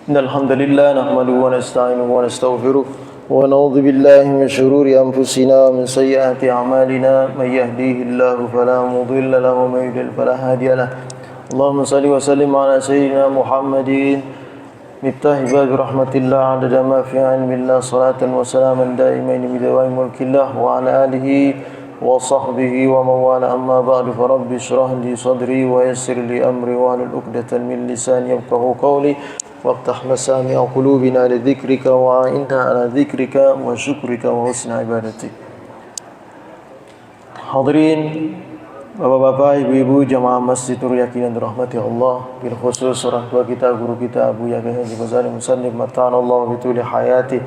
إن الحمد لله نحمده ونستعينه ونستغفره ونعوذ بالله من شرور أنفسنا ومن سيئات أعمالنا من يهديه الله فلا مضل له ومن يضلل فلا هادي له اللهم صل وسلم على سيدنا محمد مفتاح باب رحمة الله عدد ما في علم الله صلاة وسلاما دائمين بدوام ملك الله وعلى آله وصحبه ومن والاه أما بعد فرب اشرح لي صدري ويسر لي أمري واحلل عقدة من لساني يفقهوا قولي وافتح مسامع قلوبنا لذكرك وأعنا على ذكرك وشكرك وحسن عبادتك. Hadirin Bapak-bapak, ibu-ibu jamaah Masjid Nurul Yakin yang dirahmati Allah, bil khusus orang tua kita, guru kita Abu Yahya Haji Ghazali Musannif mata'ana Allah bituli hayati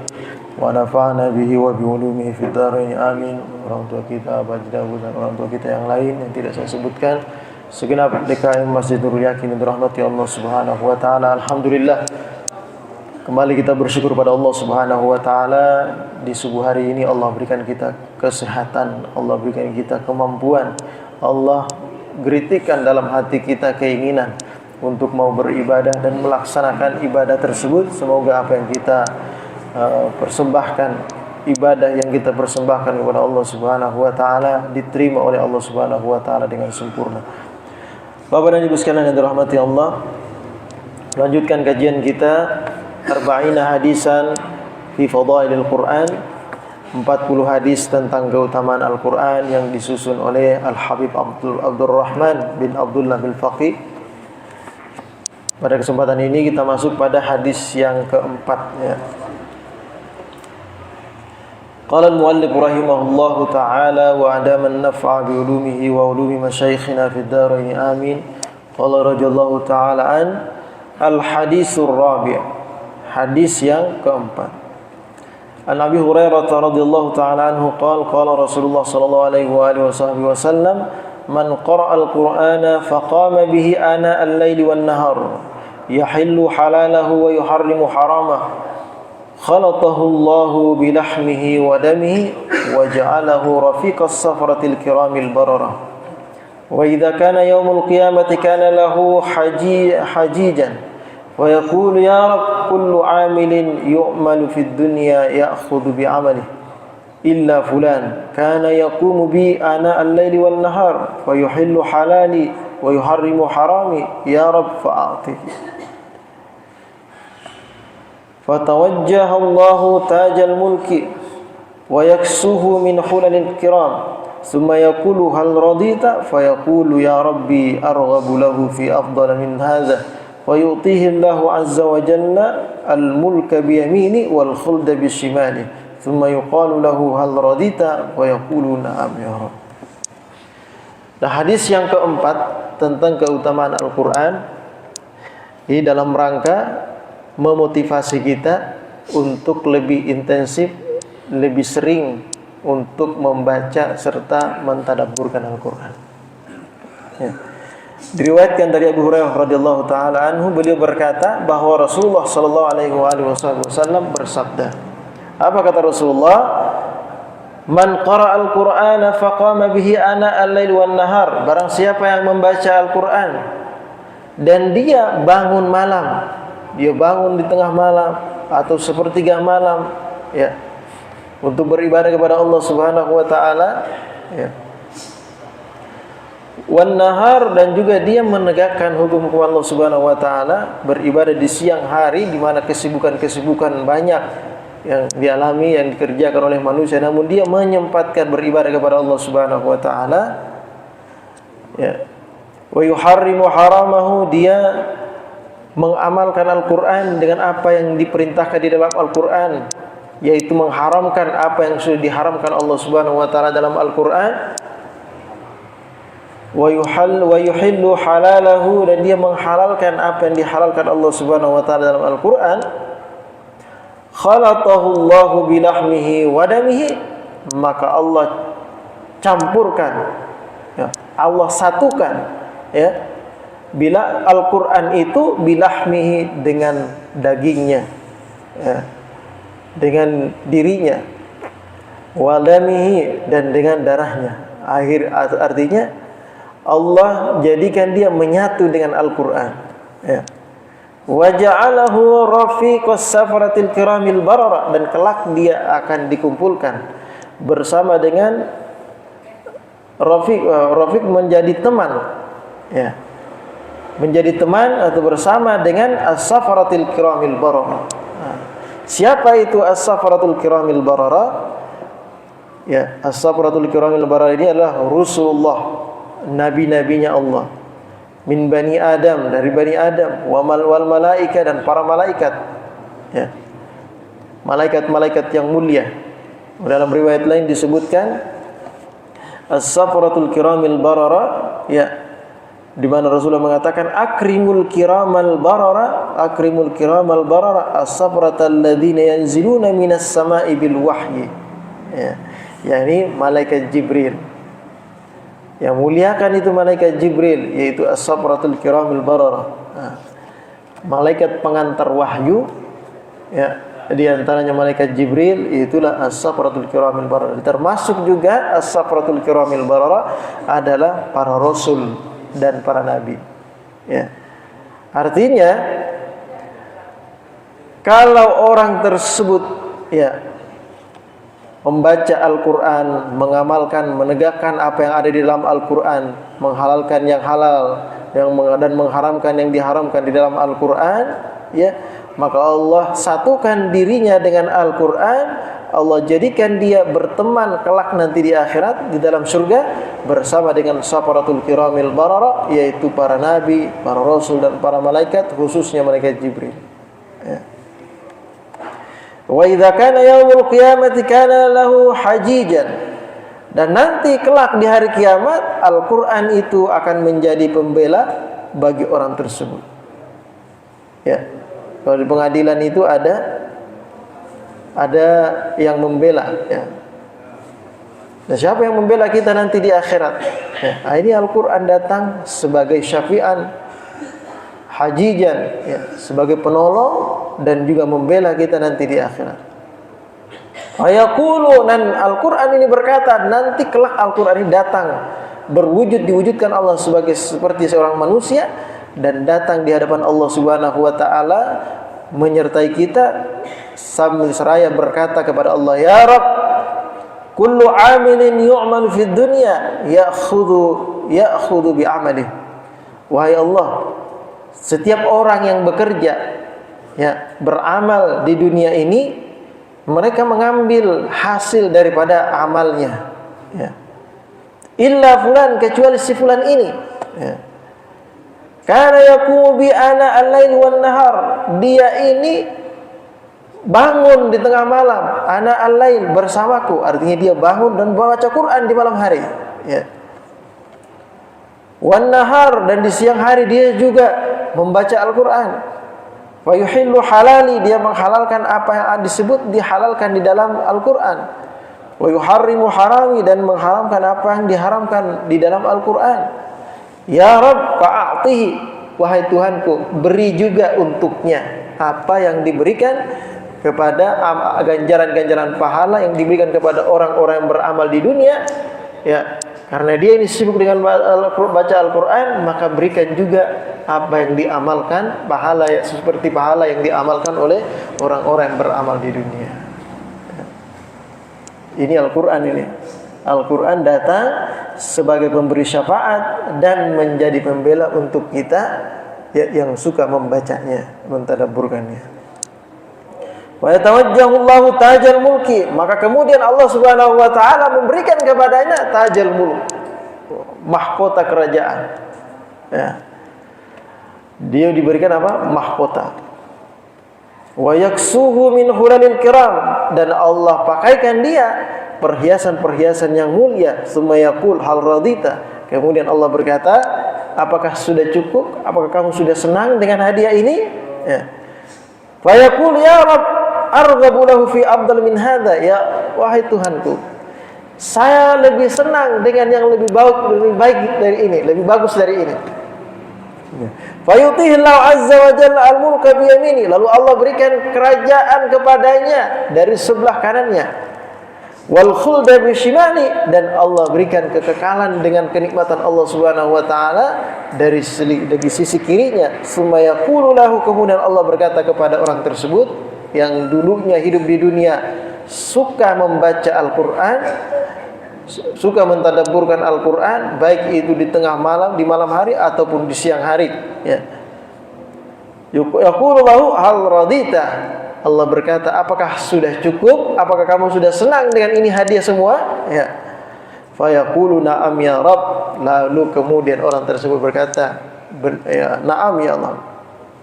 wa nafa'ana bihi wa bi ulumihi fid dharain amin. Orang tua kita Abu Dawud dan orang tua kita yang lain yang tidak saya sebutkan, segenap DKM Masjid Nurul Yakin yang dirahmati Allah Subhanahu wa taala. Alhamdulillah, kembali kita bersyukur pada Allah Subhanahu wa taala. Di subuh hari ini Allah berikan kita kesehatan, Allah berikan kita kemampuan, Allah geritikkan dalam hati kita keinginan untuk mau beribadah dan melaksanakan ibadah tersebut. Semoga apa yang kita persembahkan, ibadah yang kita persembahkan kepada Allah Subhanahu wa taala diterima oleh Allah Subhanahu wa taala dengan sempurna. Bapak dan Ibu sekalian yang dirahmati Allah, lanjutkan kajian kita Arba'ina hadisan fi fadailil Quran, 40 hadis tentang keutamaan Al-Quran yang disusun oleh Al-Habib Abdurrahman bin Abdullah bin Faqih. Pada kesempatan ini kita masuk pada hadis yang keempat, ya. Qala al-muallif rahimahullahu ta'ala wa adama an-naf'a bi ulumihi wa ulumi masyayikhina fid dharain amin. Qala radhiyallahu ta'ala an al-hadisur rabi', hadis yang keempat. An Abi Hurairah radhiyallahu ta'ala anhu qala qala Rasulullah sallallahu alaihi wa alihi wasallam man qara'a al-Qur'ana faqama bihi ana al-laili wan nahar yahillu halalahu wa yuharrimu haramahu khalatahu Allahu bi lahmihi wa damihi wa ja'alahu rafiqas safaratil kiramil bararah wa idza kana yaumul qiyamati kana lahu hajijan ويقول يا رب كل عامل يؤمل في الدنيا يأخذ بعمله إلا فلان كان يقوم بي آناء الليل والنهار فيحل حلالي ويحرم حرامي يا رب فأعطه فتوجه الله تاج الملك ويكسوه من حلل الكرام ثم يقول هل رضيت فيقول يا ربي أرغب له في أفضل من هذا ويعطيه الله عز وجل الملك بيمينه والخلد بشماله ثم يقال له هل رضيت ويقول نعم يا رب. Nah, hadis yang keempat tentang keutamaan Al-Quran ini dalam rangka memotivasi kita untuk lebih intensif, lebih sering untuk membaca serta mentadabburkan Al-Quran, ya. Diriwayatkan dari Abu Hurairah radhiyallahu taala anhu, beliau berkata bahwa Rasulullah sallallahu alaihi wasallam bersabda. Apa kata Rasulullah? Man qara'a al-Qur'ana faqama bihi ana al-lail wan nahar. Barang siapa yang membaca Al-Qur'an dan dia bangun malam, dia bangun di tengah malam atau sepertiga malam, ya, untuk beribadah kepada Allah Subhanahu wa taala, ya. Wan nahar, dan juga dia menegakkan hukum Allah Subhanahu wa taala, beribadah di siang hari di mana kesibukan-kesibukan banyak yang dialami, yang dikerjakan oleh manusia, namun dia menyempatkan beribadah kepada Allah Subhanahu wa taala, ya. Wa yuharrimu haramahu, dia mengamalkan Al-Qur'an dengan apa yang diperintahkan di dalam Al-Qur'an, yaitu mengharamkan apa yang sudah diharamkan Allah Subhanahu wa taala dalam Al-Qur'an. Wa yuhillu halalahu, dan dia menghalalkan apa yang dihalalkan Allah Subhanahu wa taala dalam Al-Qur'an. Khalatahu Allahu bi lahmihi wa damihi, maka Allah campurkan, ya, Allah satukan, ya, bila Al-Qur'an itu bilahmihi, dengan dagingnya, ya, dengan dirinya, wa damihi, dan dengan darahnya. Artinya Allah jadikan dia menyatu dengan Al-Quran, ya. wa ja'alahu rafiqas safaratil kiramil barara, dan kelak dia akan dikumpulkan bersama dengan rafiq menjadi teman, ya, menjadi teman atau bersama dengan as-safaratil kiramil barara. Siapa itu as-safaratul kiramil barara? Ya, as-safaratul kiramil barara ini adalah Rasulullah, nabi-nabinya Allah, min bani Adam, dari bani Adam, wal malaika, dan para malaikat, ya, malaikat-malaikat yang mulia. Dalam riwayat lain disebutkan as-safaratul kiramil barara, ya, di mana Rasulullah mengatakan akrimul kiramal barara, akrimul kiramal barara as-safaratal ladzina yanziluna minas sama'i bil wahyi, ya, yakni malaikat Jibril. Yang muliakan itu malaikat Jibril, yaitu as-safaratul kiramil barara, malaikat pengantar wahyu, ya, di antaranya malaikat Jibril, itulah as-safaratul kiramil barara. Termasuk juga as-safaratul kiramil barara adalah para rasul dan para nabi, ya. Artinya kalau orang tersebut, ya, membaca Al-Quran, mengamalkan, menegakkan apa yang ada di dalam Al-Quran, menghalalkan yang halal dan mengharamkan yang diharamkan di dalam Al-Quran, ya, maka Allah satukan dirinya dengan Al-Quran. Allah jadikan dia berteman kelak nanti di akhirat, di dalam surga, bersama dengan safaratul kiramil barara, yaitu para nabi, para rasul, dan para malaikat, khususnya malaikat Jibril, ya. Wa idza kana yaumul qiyamati kana lahu hajijan, dan nanti kelak di hari kiamat Al-Quran itu akan menjadi pembela bagi orang tersebut, ya. Kalau di pengadilan itu ada yang membela, ya. Dan siapa yang membela kita nanti di akhirat? Ya, ini Al-Quran datang sebagai syafi'an, hajijan, ya, sebagai penolong dan juga membela kita nanti di akhirat. Ayaqulu, dan Al-Quran ini berkata, nanti kelak Al-Quran ini datang diwujudkan Allah seperti seorang manusia, dan datang di hadapan Allah Subhanahu wa taala menyertai kita sambil seraya berkata kepada Allah, ya Rabb, kullu amilin yu'malu fid dunya ya'khudhu bi amalihi. Wahai Allah, setiap orang yang bekerja, ya, beramal di dunia ini, mereka mengambil hasil daripada amalnya, ya. Illa fulan, kecuali si fulan ini, ya. Karena yaqumu bi ana al-lail wan nahar, dia ini bangun di tengah malam, ana al-lail, bersamaku, artinya dia bangun dan membaca Quran di malam hari, ya. Wan nahar, dan di siang hari dia juga membaca Al-Quran. Wa yuhillu halali, dia menghalalkan apa yang disebut dihalalkan di dalam Al-Quran. Wa yuharrimu harami, dan mengharamkan apa yang diharamkan di dalam Al-Quran. Ya Rabb fa'atihi, wahai Tuhanku, beri juga untuknya apa yang diberikan kepada ganjaran-ganjaran pahala yang diberikan kepada orang-orang yang beramal di dunia, ya. Karena dia ini sibuk dengan baca Al-Quran, maka berikan juga apa yang diamalkan, pahala, ya, seperti pahala yang diamalkan oleh orang-orang yang beramal di dunia. Ini Al-Quran ini. Al-Quran datang sebagai pemberi syafaat dan menjadi pembela untuk kita, ya, yang suka membacanya, mentadabburkannya. Wa yatawajjahu Allahu tajal mulki, maka kemudian Allah Subhanahu wa taala memberikan kepadanya tajal mulk, mahkota kerajaan, ya. Dia diberikan apa? Mahkota. Wa yaksuhu min hulalil kiram, dan Allah pakaikan dia perhiasan-perhiasan yang mulia. Tsumma yaqul hal radita, kemudian Allah berkata, apakah sudah cukup? Apakah kamu sudah senang dengan hadiah ini? Ya. Fa yaqul ya Rabb arghabu lahu fi afdal min hadza, ya, wahai Tuhanku, saya lebih senang dengan yang lebih baik dari ini, lebih bagus dari ini. Fa yutihi Allah azza wa jalla al-mulka bi yamini, lalu Allah berikan kerajaan kepadanya dari sebelah kanannya. wal khulda bisyimali, dan Allah berikan kekekalan dengan kenikmatan Allah Subhanahu wa taala dari sisi kirinya. Summa yaqulu lahu, kemudian Allah berkata kepada orang tersebut yang dulunya hidup di dunia suka membaca Al-Qur'an, suka mentadabburkan Al-Qur'an, baik itu di tengah malam, di malam hari ataupun di siang hari, ya. Yaqulu lahu hal radita, Allah berkata, apakah sudah cukup? Apakah kamu sudah senang dengan ini hadiah semua? Ya. Fa yaqulu na'am ya Rabb. Lalu kemudian orang tersebut berkata, ya, na'am ya Allah.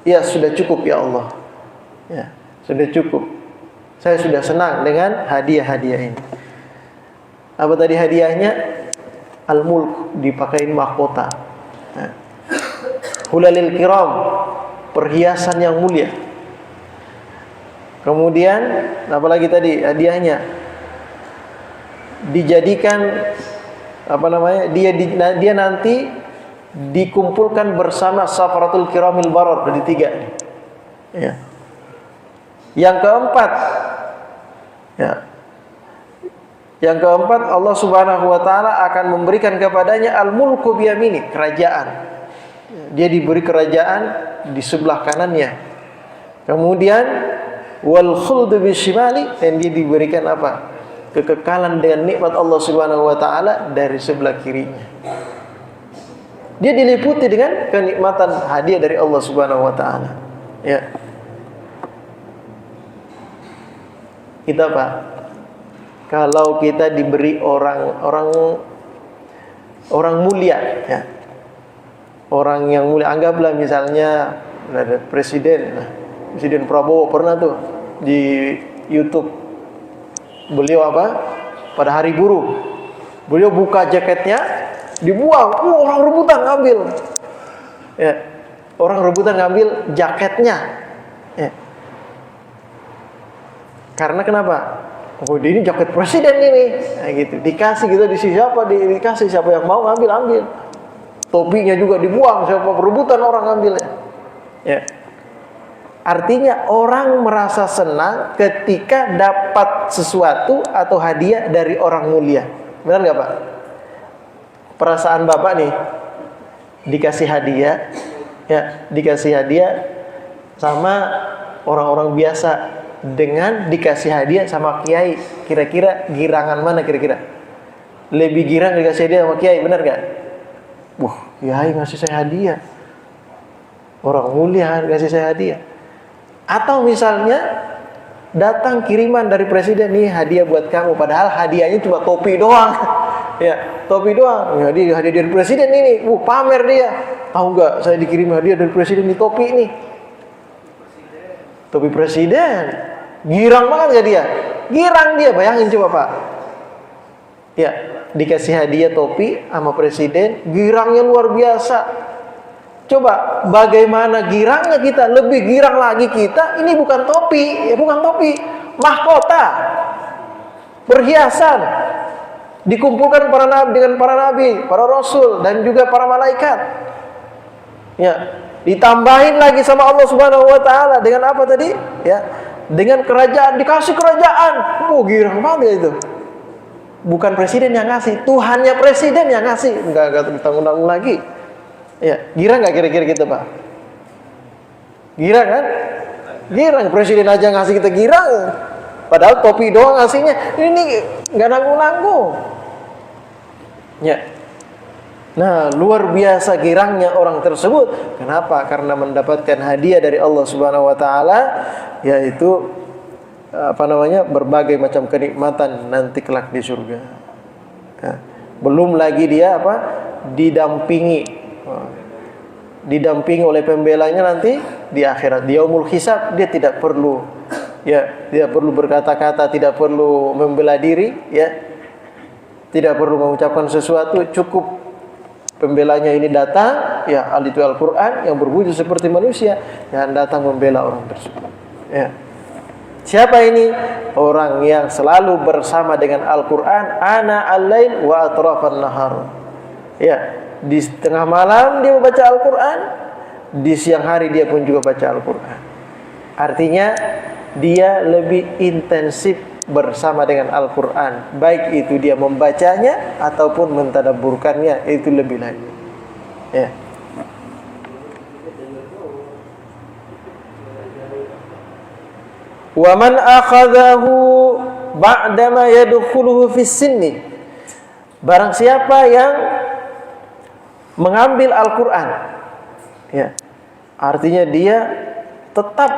Ya, sudah cukup ya Allah. Ya, sudah cukup. Saya sudah senang dengan hadiah-hadiah ini. Apa tadi hadiahnya? Al-mulk, dipakai mahkota. Ya. Hulalil kiram, perhiasan yang mulia. Kemudian apalagi tadi hadiahnya? Dijadikan dia nanti dikumpulkan bersama safaratul kiramil barar, dari 3. Ya. Yang keempat, ya. Yang keempat, Allah Subhanahu wa taala akan memberikan kepadanya al-mulku biyamini, kerajaan. Dia diberi kerajaan di sebelah kanannya. Kemudian wal khuldu bisyimali, dan dia diberikan apa? Kekekalan dengan nikmat Allah Subhanahu wa taala dari sebelah kirinya. Dia diliputi dengan kenikmatan hadiah dari Allah Subhanahu wa taala. Ya. Kita Pak, kalau kita diberi orang mulia, ya. Orang yang mulia, anggaplah misalnya ada presiden Prabowo, pernah tuh di YouTube beliau pada hari buruh, beliau buka jaketnya dibuang, orang rebutan ngambil, ya, orang rebutan ngambil jaketnya, ya. Karena kenapa? Oh, ini jaket presiden ini, nah, gitu, dikasih gitu, dikasih siapa yang mau ambil, topinya juga dibuang, siapa rebutan orang ngambilnya, ya. Artinya orang merasa senang ketika dapat sesuatu atau hadiah dari orang mulia. Benar nggak Pak? Perasaan Bapak nih, dikasih hadiah, ya, dikasih hadiah sama orang-orang biasa dengan dikasih hadiah sama kiai. Kira-kira girangan mana kira-kira? Lebih girang dikasih hadiah sama kiai, benar nggak? Wah, kiai ngasih saya hadiah. Orang mulia ngasih saya hadiah. Atau misalnya datang kiriman dari presiden, nih hadiah buat kamu, padahal hadiahnya cuma topi doang. Ya, topi doang. Ya, hadiah dari presiden ini. Pamer dia. Tahu nggak, saya dikirim hadiah dari presiden ini, topi ini. Topi presiden. Girang banget ya dia. Girang dia, bayangin coba Pak. Ya, dikasih hadiah topi sama presiden, girangnya luar biasa. Coba bagaimana girangnya kita, lebih girang lagi kita. Ini bukan topi, mahkota, perhiasan, dikumpulkan dengan para nabi, para rasul, dan juga para malaikat. Ya, ditambahin lagi sama Allah Subhanahu wa taala dengan apa tadi? Ya, dengan kerajaan, dikasih kerajaan. Girang banget itu. Bukan presiden yang ngasih, Tuhannya presiden yang ngasih. Enggak ditanggung-tanggung lagi. Ya, girang nggak kira-kira kita Pak? Girang kan? Girang, presiden aja ngasih kita girang. Padahal topi doang ngasihnya, ini nggak nanggung-nanggung. Ya. Nah, luar biasa girangnya orang tersebut. Kenapa? Karena mendapatkan hadiah dari Allah Subhanahu wa taala, yaitu berbagai macam kenikmatan nanti kelak di surga. Ya. Belum lagi dia didampingi oleh pembelanya nanti di akhirat, di yaumul hisab. Dia tidak perlu berkata-kata, tidak perlu membela diri, ya, tidak perlu mengucapkan sesuatu, cukup pembelanya ini datang, ya, itu Al-Quran yang berwujud seperti manusia yang datang membela orang tersebut, ya. Siapa ini? Orang yang selalu bersama dengan Al-Quran, ana al-lail wa atrafan nahar, ya. Di tengah malam dia membaca Al-Quran, di siang hari dia pun juga baca Al-Quran. Artinya dia lebih intensif bersama dengan Al-Quran, baik itu dia membacanya ataupun mentadabburkannya, itu lebih lagi. Ya. Wa man akhadhahu ba'dama yadkhuluhu fis sinni. Barang siapa yang mengambil Al-Quran, ya, artinya dia tetap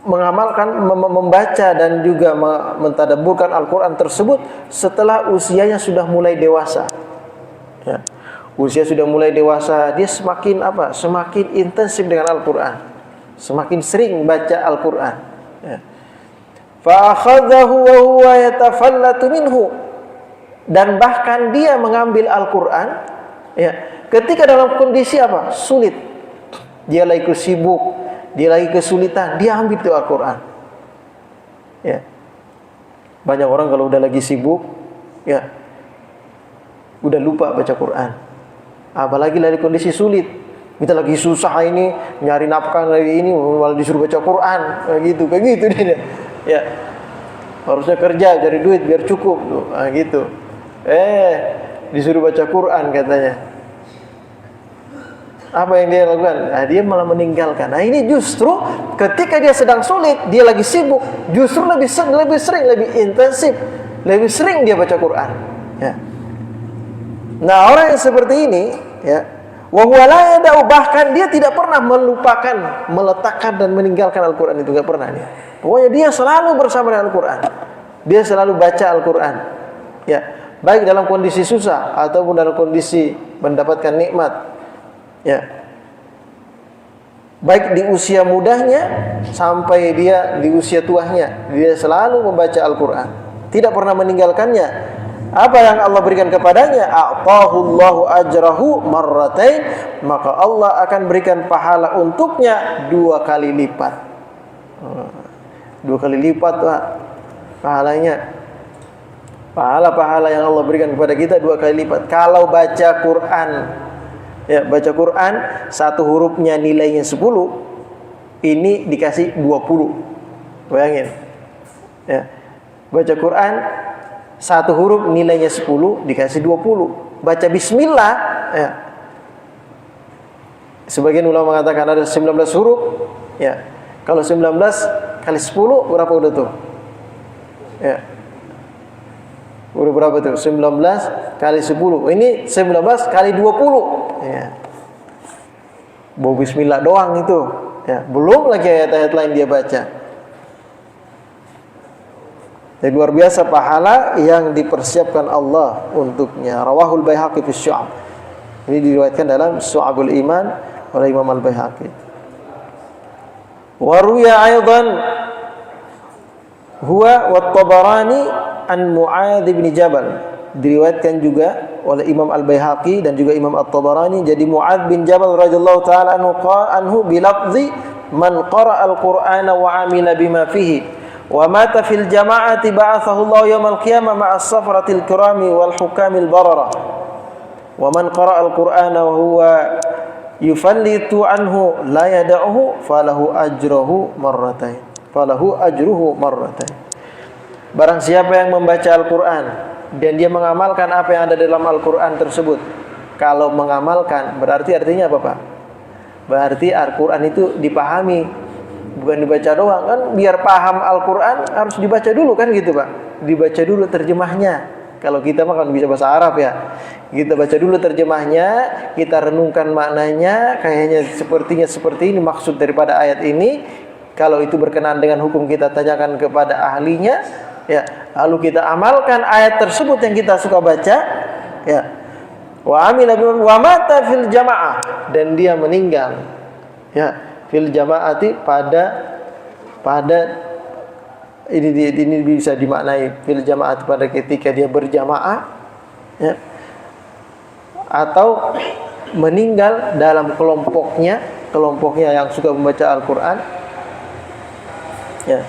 mengamalkan, membaca dan juga mentadabburkan Al-Quran tersebut setelah usianya sudah mulai dewasa. Ya. Usia sudah mulai dewasa, dia semakin apa? Semakin intensif dengan Al-Quran, semakin sering baca Al-Quran. Ya. Fa akhadhahu wa huwa yatafallatu minhu, dan bahkan dia mengambil Al-Quran, ya, ketika dalam kondisi apa? Sulit. Dia lagi sibuk, dia lagi kesulitan, dia ambil itu Al-Quran. Ya. Banyak orang kalau udah lagi sibuk, ya, udah lupa baca Quran. Apalagi lagi kondisi sulit. Kita lagi susah ini, nyari nafkah lagi ini, malah disuruh baca Quran, kayak gitu dia. Ya. Harusnya kerja cari duit biar cukup tuh, gitu. Disuruh baca Quran katanya. Apa yang dia lakukan? Nah, dia malah meninggalkan. Nah, ini justru ketika dia sedang sulit, dia lagi sibuk, justru lebih sering, lebih intensif, lebih sering dia baca Quran. Ya. Nah, orang yang seperti ini, ya, wa huwa la yada'u, bahkan dia tidak pernah melupakan, meletakkan dan meninggalkan Al-Quran, itu enggak pernah dia. Pokoknya dia selalu bersama dengan Al-Quran. Dia selalu baca Al-Quran. Ya, baik dalam kondisi susah ataupun dalam kondisi mendapatkan nikmat. Ya. Baik di usia mudanya sampai dia di usia tuanya, dia selalu membaca Al-Quran, tidak pernah meninggalkannya. Apa yang Allah berikan kepadanya? A'tahullahu ajrahu marratain, maka Allah akan berikan pahala untuknya 2 kali lipat. 2 kali lipat, Pak, pahalanya. Pahala-pahala yang Allah berikan kepada kita 2 kali lipat. Kalau baca Quran, ya, baca Quran 1 hurufnya nilainya 10, ini dikasih 20. Bayangin. Ya. Baca Quran 1 huruf nilainya 10 dikasih 20. Baca bismillah, ya. Sebagian ulama mengatakan ada 19 huruf, ya. Kalau 19 kali 10 berapa udah tuh? Ya. Udah berapa tuh? 19 kali 10. Ini 19 kali 20. Ya. Bawa bismillah doang itu. Ya, belum lagi ayat-ayat lain dia baca. Jadi luar biasa pahala yang dipersiapkan Allah untuknya. Rawahul Baihaqi fi Syu'ab. Ini diriwayatkan dalam Syu'abul Iman oleh Imam Al-Baihaqi. Wa ruya aidan huwa wa Tabarani an Mu'adz bin Jabal. Diriwayatkan juga oleh Imam Al-Baihaqi dan juga Imam At-Tabarani, jadi Mu'adz bin Jabal radhiyallahu taala anhu bilafzi man qara'a al-Qur'ana wa 'amila bima fihi wa mata fil jama'ati ba'athahu Allah yaumal qiyamah ma'as safratil kirami wal hukamil barara. Wa man qara'a al-Qur'ana wa huwa yufallitu anhu la yada'uhu falahu ajruhu marratain. Barang siapa yang membaca Al-Quran dan dia mengamalkan apa yang ada dalam Al-Quran tersebut. Kalau mengamalkan berarti artinya apa, Pak? Berarti Al-Quran itu dipahami, bukan dibaca doang. Kan biar paham Al-Quran harus dibaca dulu kan gitu, Pak. Dibaca dulu terjemahnya. Kalau kita mah kan bisa bahasa Arab ya. Kita baca dulu terjemahnya, kita renungkan maknanya, kayaknya sepertinya seperti ini maksud daripada ayat ini. Kalau itu berkenaan dengan hukum, kita tanyakan kepada ahlinya, ya. Lalu kita amalkan ayat tersebut yang kita suka baca, ya. Wa amila wa mata fil jamaah, dan dia meninggal, ya, fil jamaati pada ini bisa dimaknai fil jamaat pada ketika dia berjamaah, ya, atau meninggal dalam kelompoknya yang suka membaca Al-Quran, ya.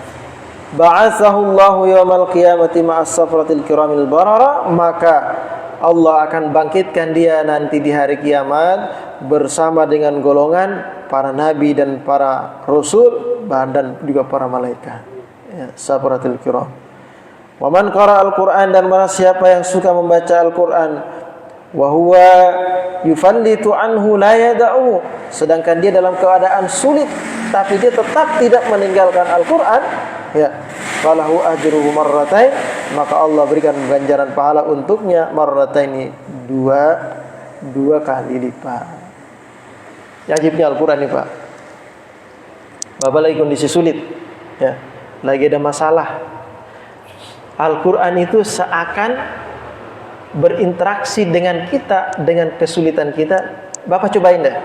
Ba'atsahu Allahu yaumal qiyamati ma'as safratil kiramil barara, maka Allah akan bangkitkan dia nanti di hari kiamat bersama dengan golongan para nabi dan para rasul dan juga para malaikat. Ya, safratil kiram. Wa man qara al-Qur'an, dan barang siapa yang suka membaca Al-Qur'an, wa huwa yufallitu anhu la yada'u, sedangkan dia dalam keadaan sulit tapi dia tetap tidak meninggalkan Al-Qur'an, ya, falahu ajruhu marratain, maka Allah berikan ganjaran pahala untuknya marrataini, dua kali lipat. Ajibnya Al-Qur'an nih, Pak. Bapak lagi kondisi sulit, ya, lagi ada masalah. Al-Quran itu seakan berinteraksi dengan kita, dengan kesulitan kita. Bapak cobain deh.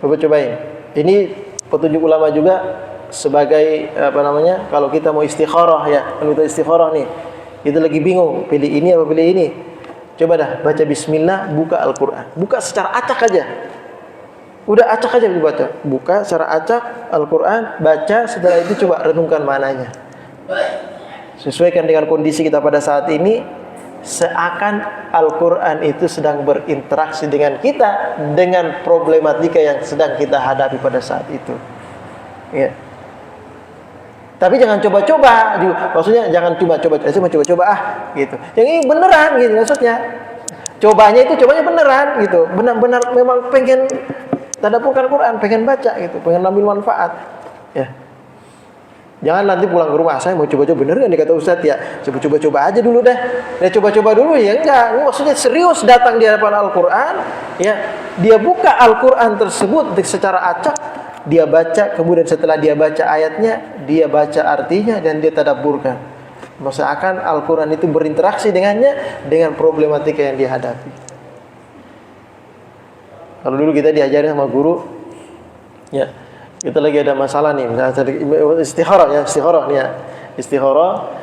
Bapak cobain. Ini petunjuk ulama juga sebagai kalau kita mau istikharah, ya, kalau kita istikharah nih, kita lagi bingung pilih ini apa pilih ini. Coba dah baca bismillah, buka Al-Quran. Buka secara acak aja. Udah acak aja dibaca. Buka secara acak Al-Quran, baca, setelah itu coba renungkan maknanya. Sesuaikan dengan kondisi kita pada saat ini, seakan Al-Quran itu sedang berinteraksi dengan kita, dengan problematika yang sedang kita hadapi pada saat itu, ya. Tapi jangan coba-coba, maksudnya jangan coba-coba gitu. Yang ini beneran gitu maksudnya. Cobanya beneran gitu, benar-benar memang pengen tadabburkan Quran, pengen baca gitu, pengen ambil manfaat, ya. Jangan nanti pulang ke rumah, saya mau coba-coba, bener kan dikata Ustadz, ya, coba-coba aja dulu deh. Ya coba-coba dulu, ya enggak. Ini maksudnya serius datang di hadapan Al-Quran, ya. Dia buka Al-Quran tersebut secara acak, dia baca, kemudian setelah dia baca ayatnya, dia baca artinya dan dia tadabburkan. Maksudnya akan Al-Quran itu berinteraksi dengannya, dengan problematika yang dihadapi. Kalau dulu kita diajarin sama guru, ya, kita lagi ada masalah nih, misalnya istikharah nih ya. Istikharah,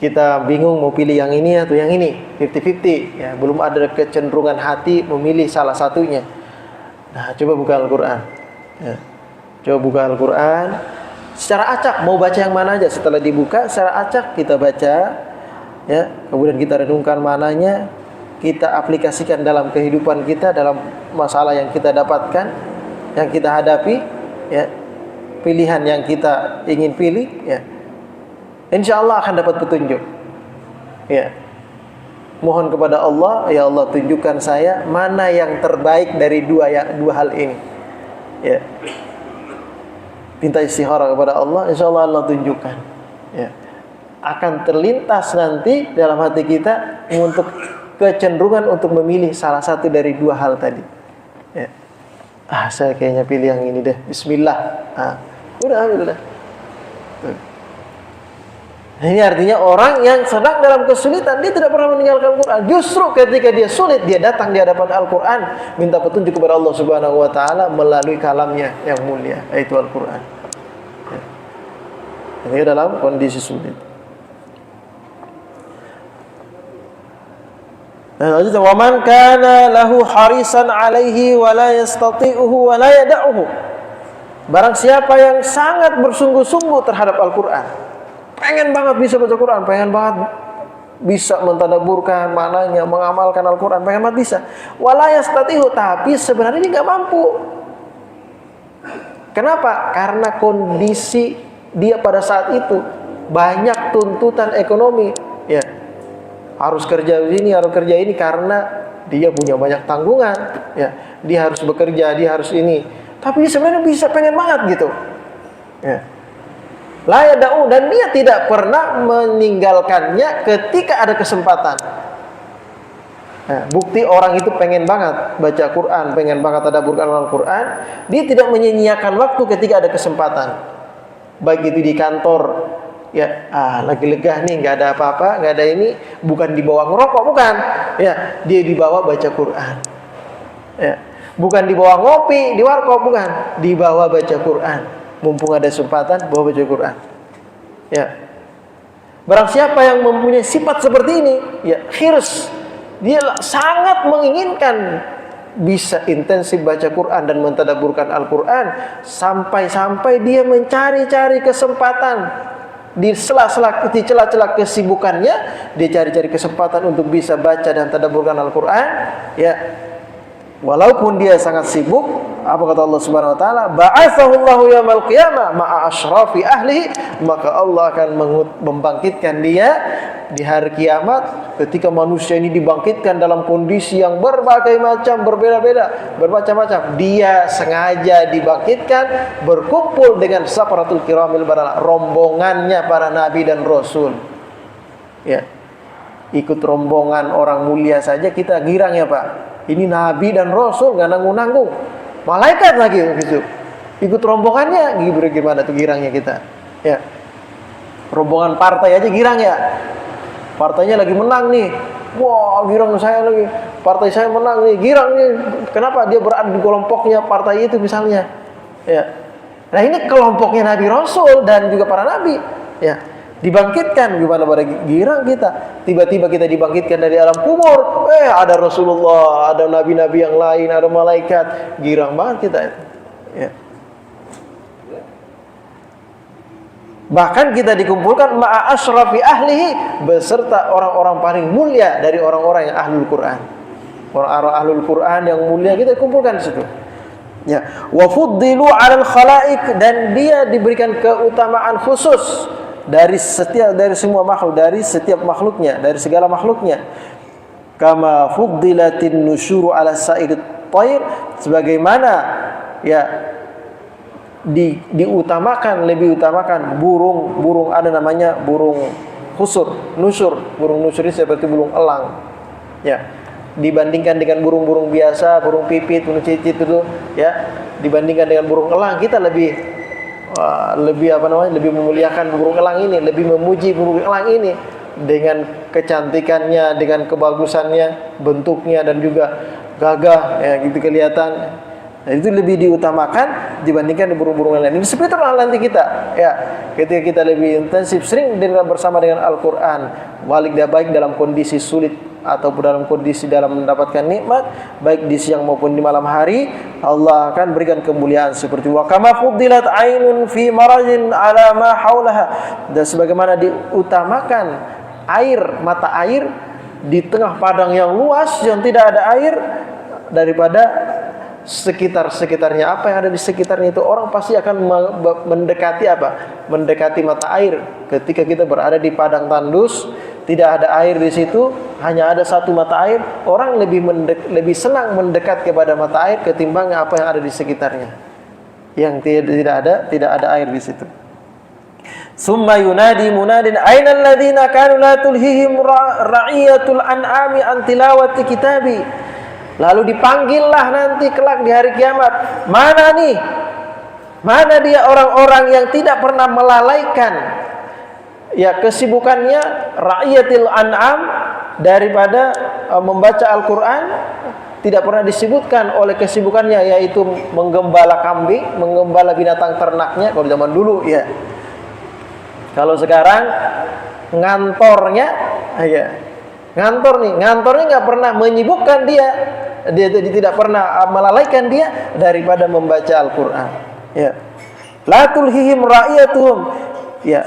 kita bingung mau pilih yang ini atau yang ini, 50-50, ya, belum ada kecenderungan hati memilih salah satunya. Nah, coba buka Al-Quran, ya. Coba buka Al-Quran secara acak, mau baca yang mana aja. Setelah dibuka secara acak kita baca, ya, kemudian kita renungkan maknanya, kita aplikasikan dalam kehidupan kita, dalam masalah yang kita dapatkan, yang kita hadapi, ya, pilihan yang kita ingin pilih, ya, insya Allah akan dapat petunjuk, ya. Mohon kepada Allah, ya Allah tunjukkan saya mana yang terbaik dari dua hal ini, ya. Minta istikharah kepada Allah, insya Allah Allah tunjukkan, ya. Akan terlintas nanti dalam hati kita untuk kecenderungan untuk memilih salah satu dari dua hal tadi, ya. Saya kayaknya pilih yang ini deh, bismillah. Udah ambil dah. Ini artinya orang yang sedang dalam kesulitan, dia tidak pernah meninggalkan Al-Quran. Justru ketika dia sulit, dia datang di hadapan Al-Quran, minta petunjuk kepada Allah Subhanahu wa Ta'ala melalui kalamnya yang mulia, yaitu Al-Quran, ya. Ini dalam kondisi sulit. Wa man kana lahu harisan alaihi wa la yastati'uhu wa la yada'uhu. Barang siapa yang sangat bersungguh-sungguh terhadap Al-Quran, pengen banget bisa baca Quran, pengen banget bisa mentadabburkan maknanya, mengamalkan Al-Quran, pengen banget bisa. Wa la yastati'uhu, tapi sebenarnya dia nggak mampu. Kenapa? Karena kondisi dia pada saat itu banyak tuntutan ekonomi, ya. Harus kerja ini, harus kerja ini, karena dia punya banyak tanggungan, ya. Dia harus bekerja, dia harus ini. Tapi dia sebenarnya bisa, pengen banget gitu, ya. La yada'u, dan dia tidak pernah meninggalkannya ketika ada kesempatan. Nah, bukti orang itu pengen banget baca Quran, pengen banget tadabburkan Al-Quran, dia tidak menyia-nyiakan waktu ketika ada kesempatan. Baik itu di kantor, ya, lagi legah nih, nggak ada apa-apa, nggak ada ini, bukan dibawa ngerokok, bukan, ya, dia dibawa baca Quran, ya, bukan dibawa ngopi di warkop, bukan, dibawa baca Quran, mumpung ada kesempatan, bawa baca Quran, ya. Barang siapa yang mempunyai sifat seperti ini, ya, hirs, dia sangat menginginkan bisa intensif baca Quran dan mentadabburkan Al-Quran, sampai-sampai dia mencari-cari kesempatan di celah-celah kesibukannya, dia cari-cari kesempatan untuk bisa baca dan tadabburkan Al-Quran, ya. Walaupun dia sangat sibuk, Apa kata Allah Subhanahu wa taala? Ba'atsahu Allahu yaumil qiyamah ma'a asyrafi ahlihi, maka Allah akan membangkitkan dia di hari kiamat ketika manusia ini dibangkitkan dalam kondisi yang berbagai macam, berbeda-beda, bermacam-macam. Dia sengaja dibangkitkan berkumpul dengan safaratul kiramil barara, rombongannya para nabi dan rasul. Ya. Ikut rombongan orang mulia saja kita girang ya Pak. Ini nabi dan rasul nggak nanggung-nanggung. Malaikat lagi gitu. Ikut rombongannya gimana tuh girangnya kita. Ya. Rombongan partai aja girang ya. Partainya lagi menang nih. Wah, girang saya lagi. Partai saya menang nih, girang nih. Kenapa? Dia berada di kelompoknya partai itu misalnya. Ya. Nah, ini kelompoknya Nabi Rasul dan juga para nabi. Ya. Dibangkitkan, gimana pada girang kita. Tiba-tiba kita dibangkitkan dari alam kubur. Ada Rasulullah, ada nabi-nabi yang lain, ada malaikat. Girang banget kita. Ya. Bahkan kita dikumpulkan ma'a asyrafi ahlihi, beserta orang-orang paling mulia dari orang-orang yang ahlul Quran. Orang-orang ahlul Quran yang mulia kita kumpulkan di situ. Ya, wa fuddilu 'alal khalaik, dan dia diberikan keutamaan khusus dari semua makhluk, dari setiap makhluknya, dari segala makhluknya. Kama fuddilatin nusyuru 'ala sa'irit thair, sebagaimana ya lebih utamakan burung ada namanya burung nusyur. Burung nusyur ini seperti burung elang. Ya. Dibandingkan dengan burung-burung biasa, burung pipit, burung cicit itu ya, dibandingkan dengan burung elang, kita lebih memuliakan burung elang ini, lebih memuji burung elang ini dengan kecantikannya, dengan kebagusannya, bentuknya dan juga gagah ya gitu kelihatan. Nah, itu lebih diutamakan dibandingkan burung-burung lain. Ini seperti itulah nanti kita ya, ketika kita lebih intensif sering bersama dengan Al-Qur'an, baik dalam kondisi sulit ataupun dalam kondisi dalam mendapatkan nikmat, baik di siang maupun di malam hari, Allah akan berikan kemuliaan seperti wa kama fuddilat ainun fi marajin ala ma haulaha, dan sebagaimana diutamakan mata air di tengah padang yang luas yang tidak ada air daripada sekitarnya. Apa yang ada di sekitarnya itu, orang pasti akan mendekati mata air. Ketika kita berada di padang tandus, tidak ada air di situ, hanya ada satu mata air, orang lebih senang mendekat kepada mata air ketimbang apa yang ada di sekitarnya yang tidak ada air di situ. Summa yunadi munadin aina alladziina kanu la tulhihim ra'iyatul an'ami an tilawati kitabi. Lalu dipanggillah nanti kelak di hari kiamat. Mana dia orang-orang yang tidak pernah melalaikan ya kesibukannya ra'iyatil an'am daripada membaca Al-Quran. Tidak pernah disebutkan oleh kesibukannya, yaitu menggembala kambing, menggembala binatang ternaknya kalau zaman dulu ya. Kalau sekarang ngantornya nggak pernah menyibukkan dia tidak pernah melalaikan dia daripada membaca Al-Quran. Ya. La tulhihim ra'iyatuhum. Ya.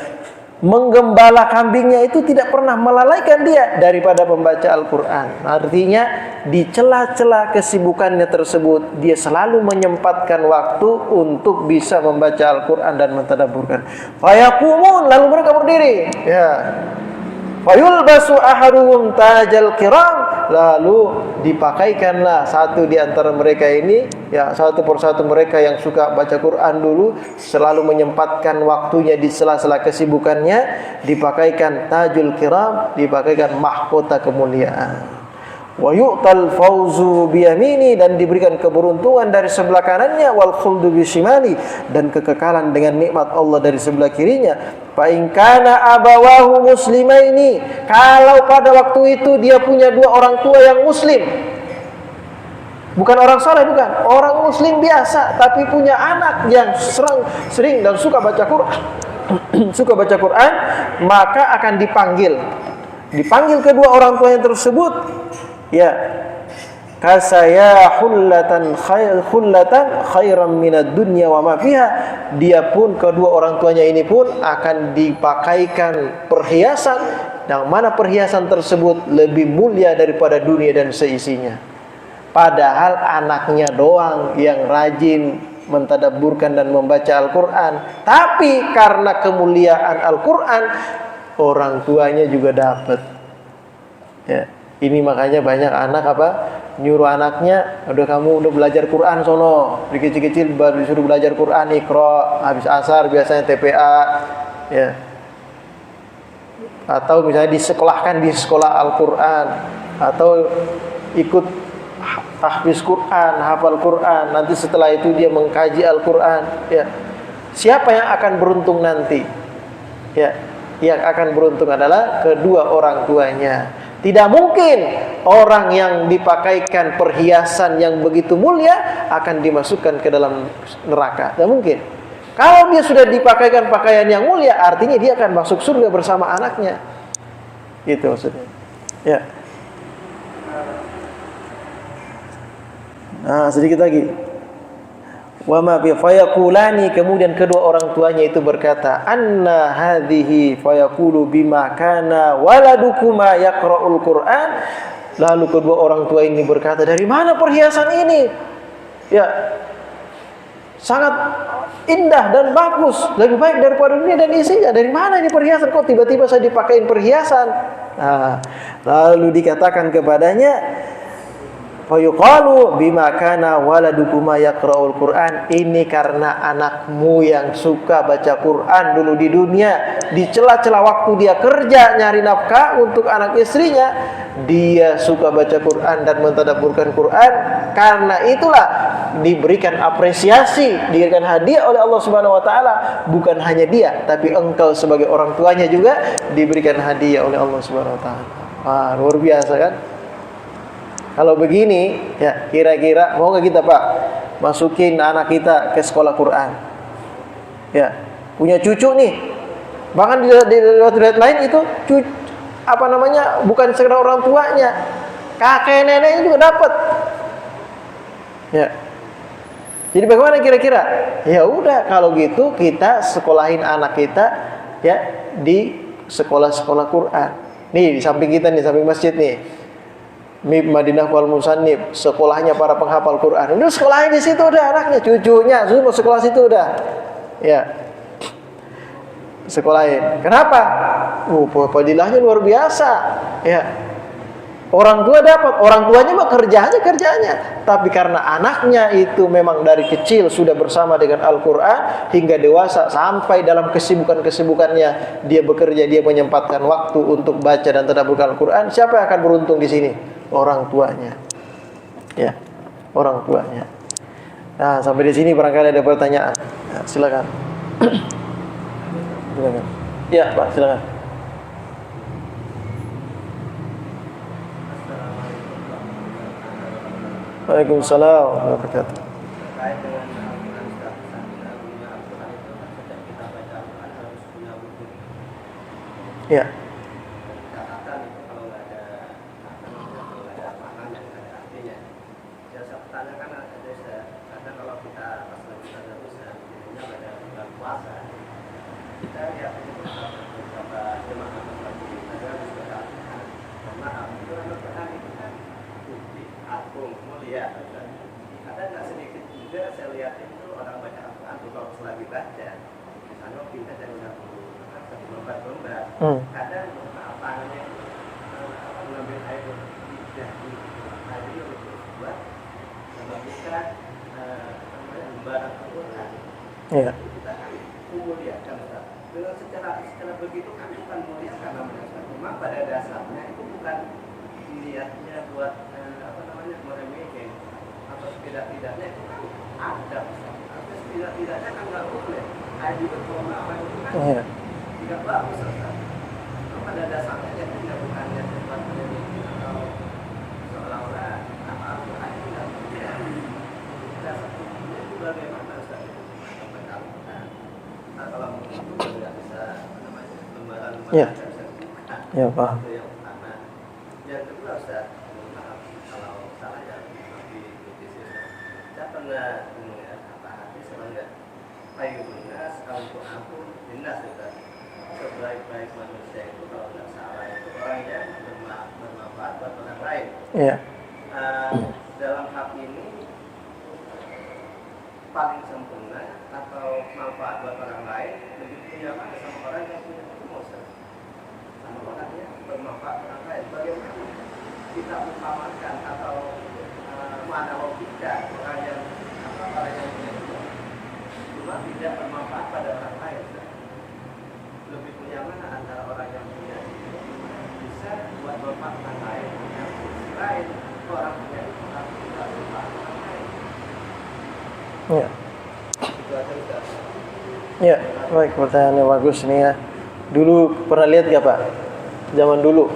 Menggembala kambingnya itu tidak pernah melalaikan dia daripada membaca Al-Quran. Artinya di celah-celah kesibukannya tersebut dia selalu menyempatkan waktu untuk bisa membaca Al-Quran dan mentadabburkan. Fayaqumun, lalu mereka berdiri. Ya. Fayulbasu ahaduhum tajal kiram, lalu dipakaikanlah satu di antara mereka ini, ya satu persatu mereka yang suka baca Quran dulu, selalu menyempatkan waktunya di sela-sela kesibukannya, dipakaikan tajul kiram, dipakaikan mahkota kemuliaan. Wa yu'tal fawzu biyamini, dan diberikan keberuntungan dari sebelah kanannya, wal khuldu bisimali, dan kekekalan dengan nikmat Allah dari sebelah kirinya. Fa in kana abawahu muslimaini, kalau pada waktu itu dia punya dua orang tua yang muslim, bukan orang saleh, bukan orang muslim biasa, tapi punya anak yang sering dan suka baca Quran, maka akan dipanggil kedua orang tua yang tersebut. Ya, kasaya khullatan khairan minad dunya wa ma fiha. Dia pun, kedua orang tuanya ini pun akan dipakaikan perhiasan yang mana perhiasan tersebut lebih mulia daripada dunia dan seisinya. Padahal anaknya doang yang rajin mentadabburkan dan membaca Al-Quran. Tapi karena kemuliaan Al-Quran, orang tuanya juga dapat. Ya, ini makanya banyak anak nyuruh anaknya, kamu udah belajar Quran sono. Dari kecil-kecil disuruh belajar Quran, Iqra, habis asar biasanya TPA, ya. Atau misalnya disekolahkan di sekolah Al-Quran, atau ikut tahfiz Quran, hafal Quran. Nanti setelah itu dia mengkaji Al-Quran, ya. Siapa yang akan beruntung nanti? Ya, yang akan beruntung adalah kedua orang tuanya. Tidak mungkin orang yang dipakaikan perhiasan yang begitu mulia akan dimasukkan ke dalam neraka. Tidak mungkin. Kalau dia sudah dipakaikan pakaian yang mulia, artinya dia akan masuk surga bersama anaknya. Gitu maksudnya. Ya. Nah, sedikit lagi. Wa ma bi fayaqulani, kemudian kedua orang tuanya itu berkata, anna hadhihi, fayaqulu bima kana waladukuma yaqra'ul Qur'an. Lalu kedua orang tua ini berkata, dari mana perhiasan ini? Ya. Sangat indah dan bagus, lebih baik daripada dunia dan isinya. Dari mana ini perhiasan? Kok tiba-tiba saya dipakein perhiasan? Nah, lalu dikatakan kepadanya, fayuqalu bima kana waladukuma yaqra'ul Qur'an. Ini karena anakmu yang suka baca Quran dulu di dunia, di celah-celah waktu dia kerja nyari nafkah untuk anak istrinya, dia suka baca Quran dan mentadabburkan Quran. Karena itulah diberikan apresiasi, diberikan hadiah oleh Allah Subhanahu wa taala. Bukan hanya dia, tapi engkau sebagai orang tuanya juga diberikan hadiah oleh Allah Subhanahu wa taala. Wah, luar biasa kan? Kalau begini, ya kira-kira mau nggak kita Pak masukin anak kita ke sekolah Quran? Ya, punya cucu nih. Bahkan di riwayat lain itu bukan sekedar orang tuanya, kakek neneknya juga dapat. Ya. Jadi bagaimana kira-kira? Ya udah, kalau gitu kita sekolahin anak kita ya di sekolah-sekolah Quran. Nih di samping kita nih, samping masjid nih. MIB Madinah Wal Musannif, sekolahnya para penghafal Quran. Udah sekolahin di situ udah anaknya, cucunya, semua sekolah situ udah. Ya. Sekolahin. Kenapa? Fadilahnya luar biasa. Ya. Orang tua dapat, orang tuanya mah kerjanya. Tapi karena anaknya itu memang dari kecil sudah bersama dengan Al-Quran hingga dewasa, sampai dalam kesibukannya dia bekerja, dia menyempatkan waktu untuk baca dan tadabbur Al-Quran. Siapa yang akan beruntung di sini? Orang tuanya. Ya, orang tuanya. Nah, sampai di sini barangkali ada pertanyaan. Nah, silakan. Silakan. Ya, Pak, silakan. Waalaikumsalam warahmatullahi wabarakatuh. Ya. Ada nggak sedikit juga saya lihat itu orang baca Al-Quran itu kalau selagi baca, misalnya kita dari lombat-lombat, kadang tangannya mengambil air tidak di air untuk buat melakukan lembaran Al-Quran. Kita kan memuliakan dengan secara begitu kan bukan mulia karena menyenangkan. Memang pada dasarnya itu bukan niatnya buat meremehkan, atau tidak-tidaknya itu kan ada, atau tidak-tidaknya kan nggak boleh. Haji berkorban itu kan tidak bagus, pada dasarnya jadi tidak bukannya tempat meremehkan atau seolah-olah apa-apa itu tidak boleh. Dasarnya itu bagaimana Ustaz? Nah, kalau itu tidak bisa lembaran Ya, Pak. Yang kedua Ustaz, kalau salah ya lebih kritisi Ustaz. Saya pernah mendengar kata hadis sebenarnya Ayyunas untuk aku dinas Ustaz. Sebaik-baik manusia itu kalau tidak salah itu orang yang bermanfaat buat orang lain. Iya. dalam hal ini paling sempurna atau manfaat buat orang lain lebih punya mana sama orang yang punya ilmu, sama orang yang bermanfaat orang lain. Bagaimana kita utamakan atau mana logika orang yang punya ilmu cuma tidak bermanfaat pada orang lain? Lebih punya mana antara orang yang punya ilmu bisa buat manfaat orang lain, yang sisi lain orang punya ilmu tapi tidak bermanfaat orang lain? Ya. Itu aja Ustaz. Ya, baik, pertanyaannya bagus nih ya. Dulu pernah lihat gak Pak? Zaman dulu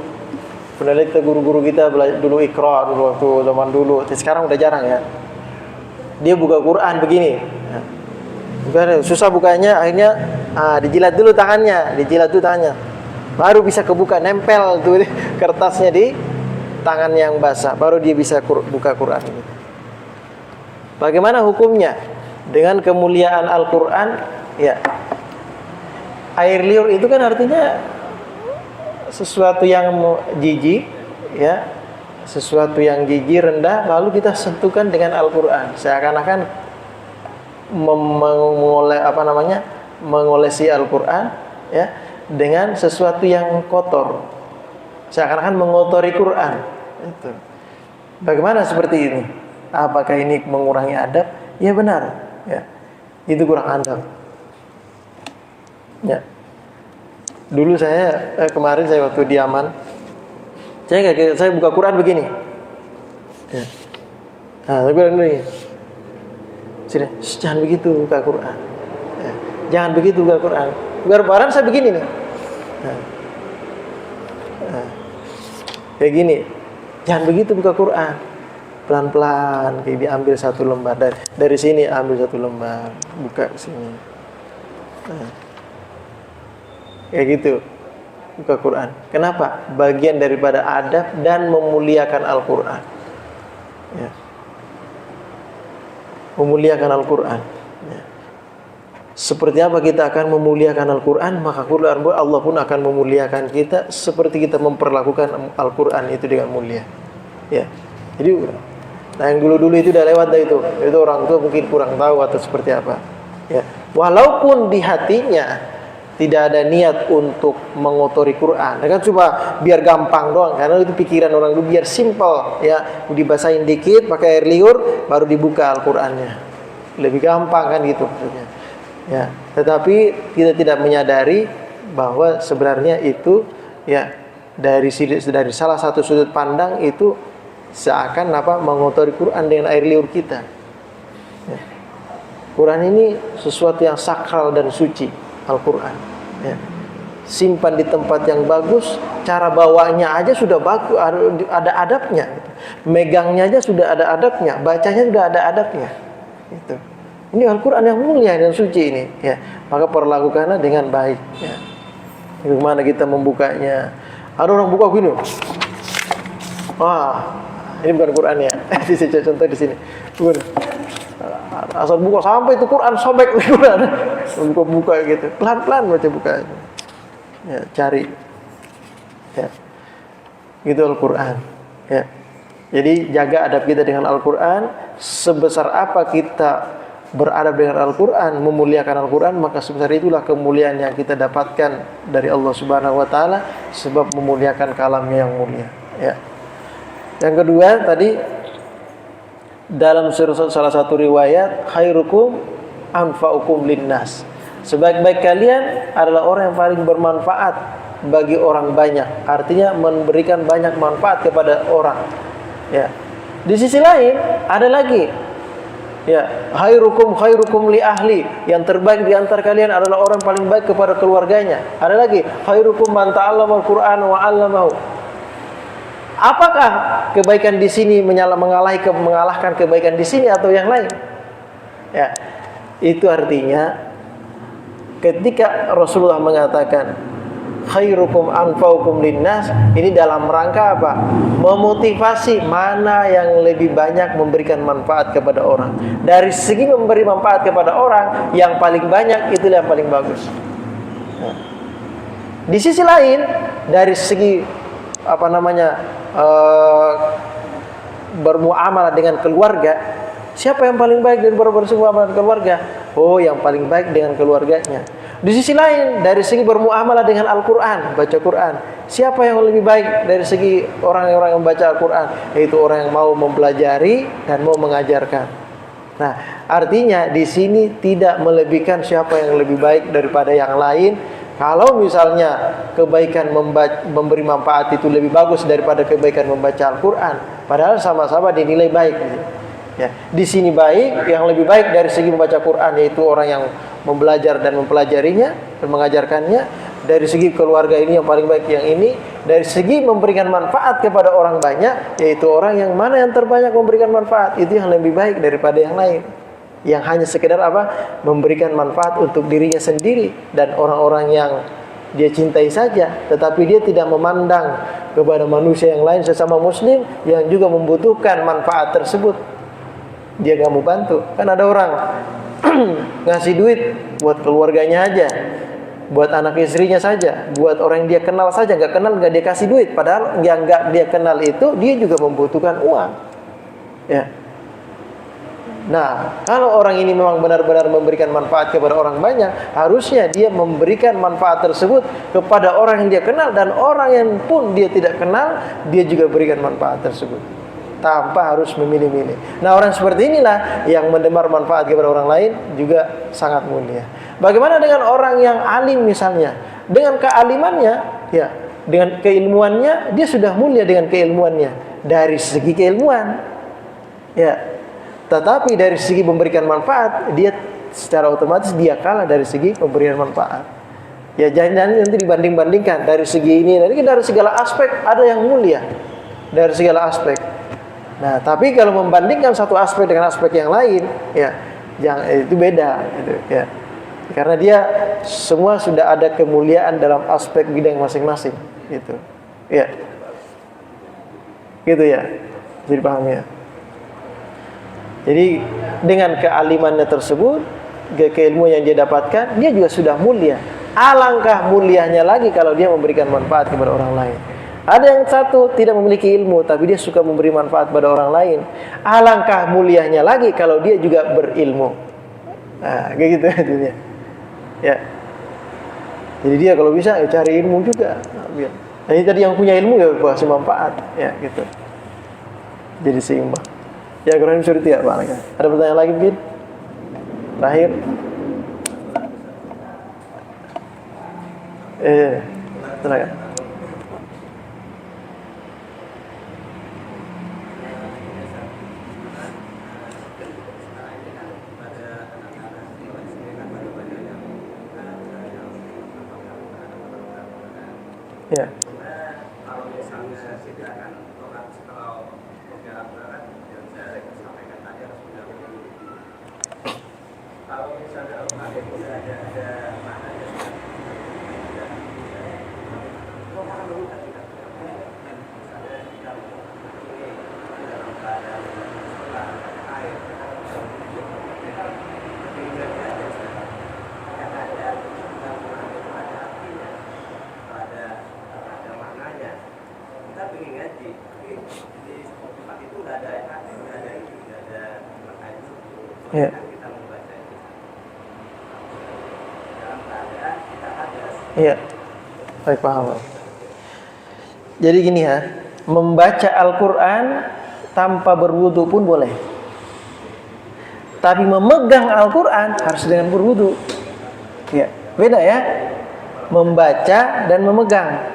pernah lihat kita guru-guru kita belajar dulu Iqra dulu waktu zaman dulu. Tapi sekarang udah jarang ya. Dia buka Quran begini. Susah bukanya, akhirnya dijilat dulu tangannya, baru bisa kebuka, nempel tuh kertasnya di tangan yang basah, baru dia bisa buka Quran ini. Bagaimana hukumnya dengan kemuliaan Al-Quran? Ya, air liur itu kan artinya sesuatu yang jijik, ya, sesuatu yang jijik rendah, lalu kita sentuhkan dengan Al-Quran, seakan-akan mengolesi Al-Quran, ya, dengan sesuatu yang kotor, seakan-akan mengotori Quran. Itu. Bagaimana seperti ini? Apakah ini mengurangi adab? Ya benar, ya. Itu kurang adab. Ya. Dulu kemarin saya waktu di Yaman, saya buka Quran begini. Ya. Saya bilang begini. Sudah, jangan begitu buka Quran. Ya. Jangan begitu buka Quran. Barang saya begini nih. Kayak gini. Jangan begitu buka Quran. Pelan-pelan, kayak diambil satu lembar dari sini, ambil satu lembar, buka ke sini. Kayak gitu buka Quran. Kenapa? Bagian daripada adab dan memuliakan Al-Quran. Ya. Memuliakan Al-Quran. Ya. Seperti apa kita akan memuliakan Al-Quran, maka Allah pun akan memuliakan kita seperti kita memperlakukan Al-Quran itu dengan mulia. Ya. Jadi, yang dulu-dulu itu udah lewat dah itu. Itu orang tua mungkin kurang tahu atau seperti apa. Ya. Walaupun di hatinya tidak ada niat untuk mengotori Quran, kan cuma biar gampang doang, karena itu pikiran orang dulu biar simple, ya, dibasahin dikit pakai air liur baru dibuka Al-Qur'annya. Lebih gampang kan gitu maksudnya. Ya, tetapi kita tidak menyadari bahwa sebenarnya itu, ya, dari salah satu sudut pandang itu seakan mengotori Quran dengan air liur kita. Ya. Quran ini sesuatu yang sakral dan suci, Al-Quran. Ya. Simpan di tempat yang bagus, cara bawanya aja sudah bagus, ada adabnya. Megangnya aja sudah ada adabnya, bacanya sudah ada adabnya. Itu. Ini Al-Quran yang mulia dan suci ini. Ya. Maka perlakukanlah dengan baik. Ya. Bagaimana kita membukanya? Ada orang buka gini. Wah. Ini bukan Quran ya. Saya contoh di sini. Bukan. Asal buka sampai itu Quran sobek Quran. Buka gitu. Pelan-pelan baca buka. Ya, cari. Ya. Gitu Al-Quran. Ya. Jadi jaga adab kita dengan Al-Quran. Sebesar apa kita beradab dengan Al-Quran, memuliakan Al-Quran, maka sebesar itulah kemuliaan yang kita dapatkan dari Allah Subhanahu wa taala sebab memuliakan kalamnya yang mulia. Ya. Yang kedua tadi dalam salah satu riwayat khairukum anfa'ukum linnas. Sebaik-baik kalian adalah orang yang paling bermanfaat bagi orang banyak. Artinya memberikan banyak manfaat kepada orang. Ya. Di sisi lain ada lagi. Ya, khairukum li ahli. Yang terbaik di antara kalian adalah orang paling baik kepada keluarganya. Ada lagi khairukum man ta'allama al-Qur'an wa 'allamahu. Apakah kebaikan di sini mengalahkan kebaikan di sini atau yang lain? Ya, itu artinya ketika Rasulullah mengatakan khairukum anfa'ukum linnas, ini dalam rangka apa? Memotivasi mana yang lebih banyak memberikan manfaat kepada orang. Dari segi memberi manfaat kepada orang, yang paling banyak itulah yang paling bagus. Nah. Di sisi lain, dari segi bermuamalah dengan keluarga, siapa yang paling baik dari bermuamalah dengan keluarga? Oh, yang paling baik dengan keluarganya. Di sisi lain, dari segi bermuamalah dengan Al-Quran, baca Quran, siapa yang lebih baik dari segi orang-orang yang membaca Al-Quran? Yaitu orang yang mau mempelajari dan mau mengajarkan. Nah, artinya di sini tidak melebihkan siapa yang lebih baik daripada yang lain. Kalau misalnya kebaikan memberi manfaat itu lebih bagus daripada kebaikan membaca Al-Quran, padahal sama-sama dinilai baik. Ya, di sini baik, yang lebih baik dari segi membaca Quran yaitu orang yang membelajar dan mempelajarinya dan mengajarkannya. Dari segi keluarga ini yang paling baik yang ini. Dari segi memberikan manfaat kepada orang banyak, yaitu orang yang mana yang terbanyak memberikan manfaat, itu yang lebih baik daripada yang lain. Yang hanya sekedar memberikan manfaat untuk dirinya sendiri dan orang-orang yang dia cintai saja, tetapi dia tidak memandang kepada manusia yang lain sesama muslim yang juga membutuhkan manfaat tersebut. Dia gak mau bantu. Kan ada orang ngasih duit buat keluarganya aja, buat anak istrinya saja, buat orang yang dia kenal saja. Gak kenal gak dia kasih duit. Padahal yang gak dia kenal itu dia juga membutuhkan uang. Ya. Nah, kalau orang ini memang benar-benar memberikan manfaat kepada orang banyak, harusnya dia memberikan manfaat tersebut kepada orang yang dia kenal, dan orang yang pun dia tidak kenal, dia juga berikan manfaat tersebut tanpa harus memilih-milih. Nah, orang seperti inilah yang mendengar manfaat kepada orang lain juga sangat mulia. Bagaimana dengan orang yang alim misalnya? Dengan kealimannya, ya, dengan keilmuannya, dia sudah mulia dengan keilmuannya dari segi keilmuan. Ya. Tetapi dari segi memberikan manfaat, dia secara otomatis dia kalah dari segi pemberian manfaat. Ya, jangan nanti dibanding-bandingkan dari segi ini, dari segala aspek ada yang mulia dari segala aspek. Nah, tapi kalau membandingkan satu aspek dengan aspek yang lain, ya, itu beda, gitu, ya. Karena dia semua sudah ada kemuliaan dalam aspek bidang masing-masing, gitu, ya, gitu ya, jadi paham ya. Jadi dengan kealimannya tersebut, keilmuan yang dia dapatkan, dia juga sudah mulia. Alangkah mulianya lagi kalau dia memberikan manfaat kepada orang lain. Ada yang satu tidak memiliki ilmu, tapi dia suka memberi manfaat pada orang lain. Alangkah mulianya lagi kalau dia juga berilmu. Nah, kayak gitu artinya. Ya. Jadi dia kalau bisa ya cari ilmu juga. Nah, ini tadi yang punya ilmu ya kasih manfaat, ya gitu. Jadi seimbang. Ya, kurang sulit ya Pak. Ada pertanyaan lagi, Bin? Terakhir. Silakan. Ya. Kalau misalnya kita kan kalau pembicaraan kan yang saya sampaikan tadi harus benar. Kalau misalnya ada maknanya Ya. Iya, baik, paham. Jadi gini ya, membaca Al-Quran tanpa berwudu pun boleh. Tapi memegang Al-Quran harus dengan berwudu. Ya, beda ya. Membaca dan memegang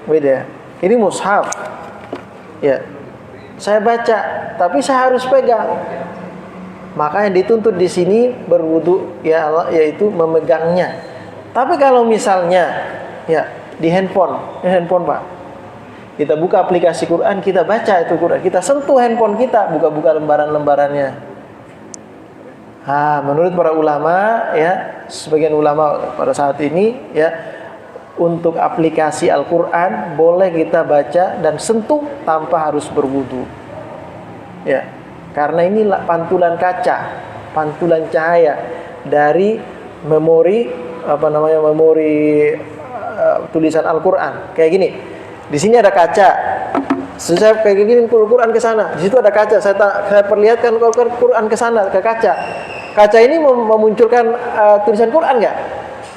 beda. Ini mushaf. Ya, saya baca, tapi saya harus pegang. Maka yang dituntut di sini berwudu, ya Allah, yaitu memegangnya. Tapi kalau misalnya ya di handphone Pak, kita buka aplikasi Quran, kita baca itu Quran, kita sentuh handphone kita, buka-buka lembaran-lembarannya. Menurut para ulama, ya, sebagian ulama pada saat ini, ya, untuk aplikasi Al-Quran boleh kita baca dan sentuh tanpa harus berwudu. Ya. Karena ini pantulan kaca, pantulan cahaya dari memori tulisan Al-Quran. Kayak gini. Di sini ada kaca. Saya kayak gini Quran ke sana. Di situ ada kaca. Saya perlihatkan Quran ke sana ke kaca. Kaca ini memunculkan tulisan Quran enggak?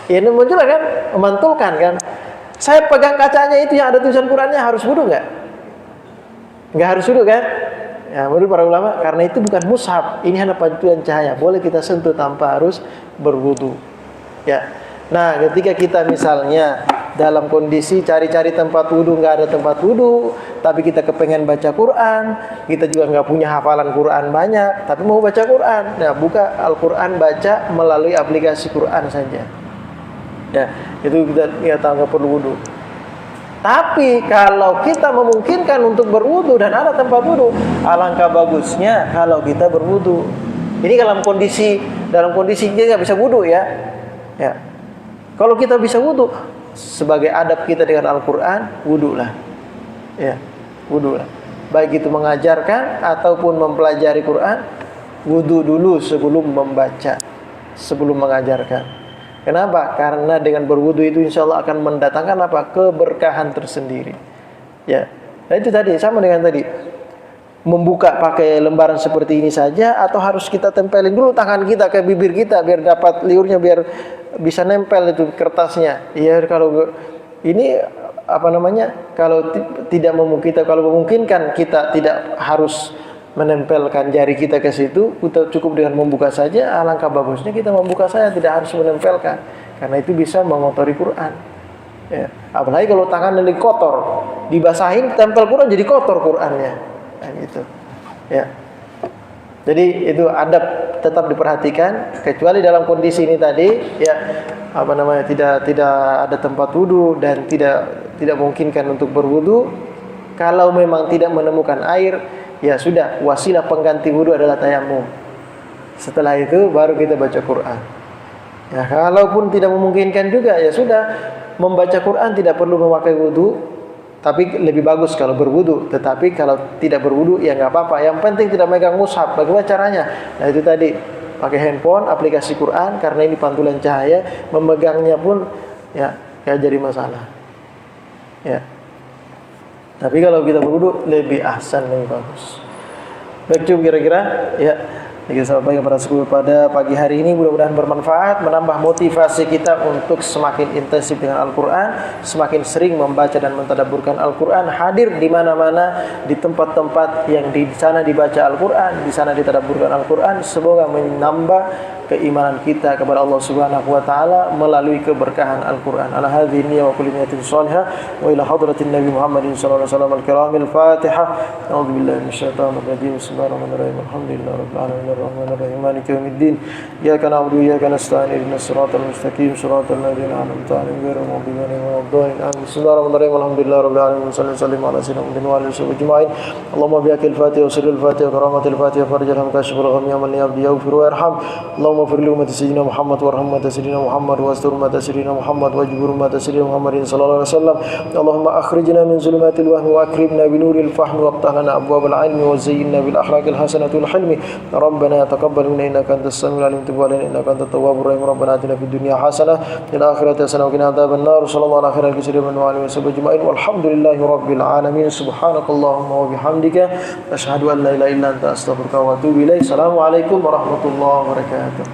Ya, ini memunculkan kan, memantulkan kan. Saya pegang kacanya itu yang ada tulisan Qurannya, harus wudu enggak? Enggak harus wudu kan? Ya, menurut para ulama karena itu bukan mushaf, ini hanya pantulan cahaya, boleh kita sentuh tanpa harus berwudu. Ya. Nah, ketika kita misalnya dalam kondisi cari-cari tempat wudu, nggak ada tempat wudu, tapi kita kepengen baca Quran, kita juga nggak punya hafalan Quran banyak, tapi mau baca Quran, nah buka Al-Quran, baca melalui aplikasi Quran saja. Ya, itu kita tahu nggak perlu wudu. Tapi kalau kita memungkinkan untuk berwudu dan ada tempat wudu, alangkah bagusnya kalau kita berwudu. Ini dalam kondisi dia nggak bisa wudu ya. Ya. Kalau kita bisa wudu, sebagai adab kita dengan Al-Quran, wudulah. Ya, wudulah. Baik itu mengajarkan ataupun mempelajari Quran, wudu dulu sebelum membaca, sebelum mengajarkan. Kenapa? Karena dengan berwudu itu insya Allah akan mendatangkan apa? Keberkahan tersendiri. Ya, nah itu tadi sama dengan tadi. Membuka pakai lembaran seperti ini saja atau harus kita tempelin dulu tangan kita ke bibir kita biar dapat liurnya, biar bisa nempel itu kertasnya. Ya, kalau ini apa namanya? Kalau tidak memungkinkan kita tidak harus menempelkan jari kita ke situ, kita cukup dengan membuka saja. Alangkah bagusnya kita membuka saja, tidak harus menempelkan, karena itu bisa mengotori Quran. Ya. Apalagi kalau tangan ini kotor, dibasahin tempel Quran jadi kotor Qurannya, nah, gitu. Ya. Jadi itu adab tetap diperhatikan, kecuali dalam kondisi ini tadi, ya apa namanya tidak ada tempat wudu dan tidak memungkinkan untuk berwudu. Kalau memang tidak menemukan air, ya sudah, wasilah pengganti wudu adalah tayamum. Setelah itu baru kita baca Quran. Ya, kalaupun tidak memungkinkan juga, ya sudah, membaca Quran tidak perlu memakai wudu, tapi lebih bagus kalau berwudu. Tetapi kalau tidak berwudu ya nggak apa-apa. Yang penting tidak megang mushaf. Bagaimana caranya? Nah itu tadi, pakai handphone, aplikasi Quran, karena ini pantulan cahaya, memegangnya pun ya kayak jadi masalah. Ya. Tapi kalau kita berwudu lebih ahsan, lebih bagus. Baik, cukup kira-kira ya. Kita sampaikan pada pagi hari ini, mudah-mudahan bermanfaat, menambah motivasi kita untuk semakin intensif dengan Al-Quran, semakin sering membaca dan mentadabburkan Al-Quran, hadir di mana-mana, di tempat-tempat yang di sana dibaca Al-Quran, di sana ditadabburkan Al-Quran. Semoga menambah keimanan kita kepada Allah Subhanahu wa taala melalui keberkahan Al-Quran. Ala hadhihi niyyah wa kulli niyatin shalihah wa ila hadratin Nabi Muhammadin sallallahu alaihi wasallam al-kiramil Fatihah. A'udzu billahi minasyaitonir rajim. Bismillahirrahmanirrahim. Alhamdulillahirabbil alamin. Ar-Rahmanir-Rahim. Maliki yaumiddin. Iyyaka na'budu wa iyyaka nasta'in. Ihdinas siratal mustaqim. Siratal ladzina an'amta 'alaihim ghairil maghdubi 'alaihim waladdallin. Bismillahirrahmanirrahim. Alhamdulillahirabbil alamin. Sallallahu ala sayyidina Muhammadin wa alihi ajma'in. Allahumma bi'akil Fatihah wa sirril Fatihah wa karamatil Fatihah farjal kashful ghammi ya man yabdi yaghfir wa yarham. Allahumma fir li ummati sayyidina Muhammad warham ummati sayyidina Muhammad wastur ummati sayyidina Muhammad wajbur ummati sayyidina Muhammadin sallallahu alaihi wasallam. Allahumma akhrijna min zulumatil wahmi wa akrimna bi nuril fahmi waftah lana abwabal ilmi wa zayyinna bil akhlaqil hasanati wal hilmi. Rabbana taqabbal minna innaka antas samiul alim, tub alaina innaka antat tawwabur rahim. Rabbana atina fid dunya hasanah wa fil akhirati hasanah wa qina adzaban nar. Sallallahu ala khairal katsirin wa alihi wasallam ajma'in. Walhamdulillahi rabbil alamin. Subhanakallahumma wa bihamdika asyhadu an la ilaha illa anta astaghfiruka wa atubu ilaik. Assalamualaikum warahmatullahi wabarakatuh.